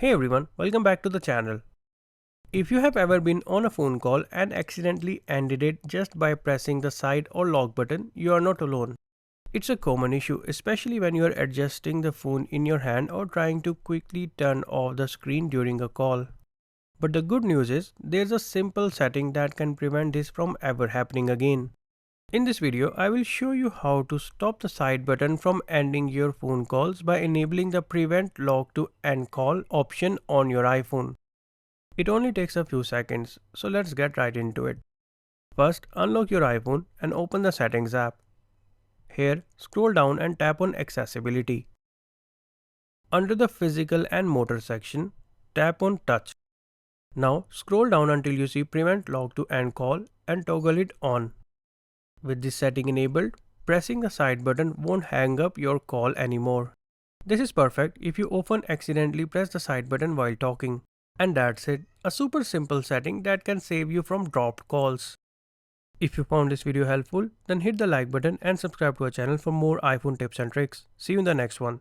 Hey everyone, welcome back to the channel. If you have ever been on a phone call and accidentally ended it just by pressing the side or lock button, you are not alone. It's a common issue, especially when you are adjusting the phone in your hand or trying to quickly turn off the screen during a call. But the good news is, there's a simple setting that can prevent this from ever happening again. In this video, I will show you how to stop the side button from ending your phone calls by enabling the Prevent Lock to End Call option on your iPhone. It only takes a few seconds, so let's get right into it. First, unlock your iPhone and open the Settings app. Here, scroll down and tap on Accessibility. Under the Physical and Motor section, tap on Touch. Now, scroll down until you see Prevent Lock to End Call and toggle it on. With this setting enabled, pressing the side button won't hang up your call anymore. This is perfect if you often accidentally press the side button while talking. And that's it, a super simple setting that can save you from dropped calls. If you found this video helpful, then hit the like button and subscribe to our channel for more iPhone tips and tricks. See you in the next one.